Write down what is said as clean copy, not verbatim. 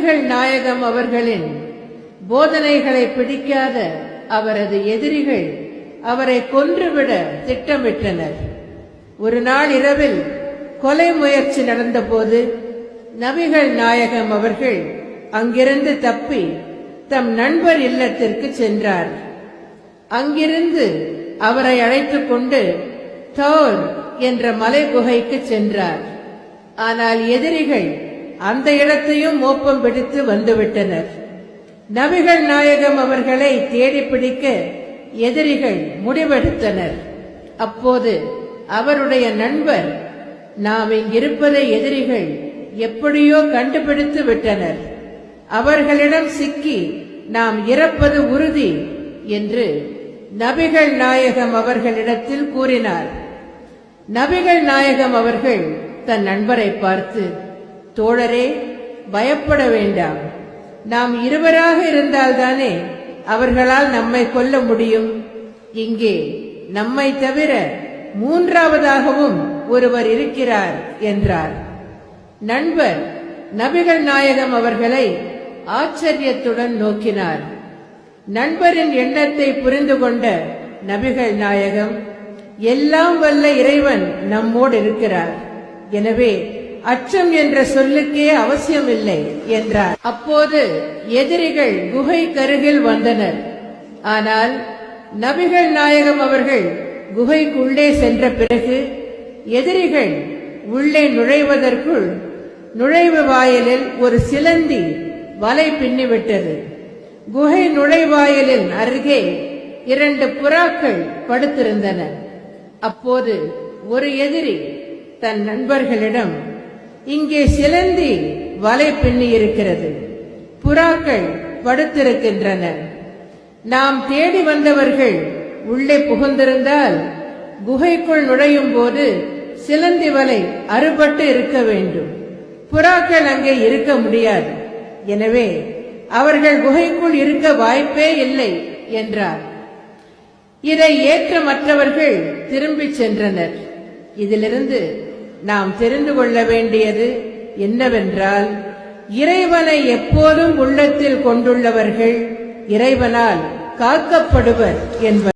நபிகள் நாயகம் அவர்களின் போதனைகளை பிடிக்காத அவரது எதிரிகள் அவரை கொன்றுவிட திட்டமிட்டனர். ஒரு நாள் இரவில் கொலை முயற்சி நடந்தபோது நபிகள் நாயகம் அவர்கள் அங்கிருந்து தப்பி தம் நண்பர் இல்லத்திற்கு சென்றார். அங்கிருந்து அவரை அழைத்துக் கொண்டு தௌர் என்ற மலை குகைக்கு சென்றார். ஆனால் எதிரிகள் அந்த இடத்தையும் மோப்பம் பிடித்து வந்துவிட்டனர். நபிகள் நாயகம் அவர்களை தேடி பிடிக்க எதிரிகள் முடிவெடுத்தனர். அப்போது அவருடைய நண்பர், நாம் இங்கிருப்பதை எதிரிகள் எப்படியோ கண்டுபிடித்து விட்டனர், அவர்களிடம் சிக்கி நாம் இறப்பது உறுதி என்று நபிகள் நாயகம் அவர்களிடத்தில் கூறினார். நபிகள் நாயகம் அவர்கள் தன் நண்பரை பார்த்து, தோழரே, பயப்பட வேண்டாம், நாம் இருவராக இருந்தால்தானே அவர்களால் நம்மை கொல்ல முடியும். இங்கே நம்மை தவிர மூன்றாவதாகவும் ஒருவர் இருக்கிறார் என்றார். நண்பர் நபிகள் நாயகம் அவர்களை ஆச்சரியத்துடன் நோக்கினார். நண்பரின் எண்ணத்தை புரிந்து கொண்ட நபிகள் நாயகம், எல்லாம் வல்ல இறைவன் நம்மோடு இருக்கிறார், எனவே அச்சம் என்ற சொல்லுக்கே அவசியமில்லை என்றார். அப்போது எதிரிகள் குகை கருகில் வந்தனர். ஆனால் நபிகள் நாயகம் அவர்கள் குகைக்குள்ளே சென்ற பிறகு எதிரிகள் உள்ளே நுழைவதற்குள் நுழைவு வாயிலில் ஒரு சிலந்தி வலை பின்னிவிட்டது. குகை நுழைவாயிலின் அருகே 2 புறாக்கள் படுத்திருந்தன. அப்போது ஒரு எதிரி தன் நண்பர்களிடம், இங்கே சிலந்தி வலை பின்னி இருக்கிறது, புறாக்கள் படுத்திருக்கின்றன, நாம் தேடி வந்தவர்கள் உள்ளே புகுந்திருந்தால் குகைக்குள் நுழையும் போது சிலந்தி வலை அறுபட்டு இருக்க வேண்டும், புறாக்கள் அங்கே இருக்க முடியாது, எனவே அவர்கள் குகைக்குள் இருக்க வாய்ப்பே இல்லை என்றார். இதை ஏற்ற மற்றவர்கள் திரும்பி சென்றனர். இதிலிருந்து நாம் தெரிந்து கொள்ள வேண்டியது என்னவென்றால், இறைவனை எப்போதும் உள்ளத்தில் கொண்டுள்ளவர்கள் இறைவனால் காக்கப்படுவர் என்பது.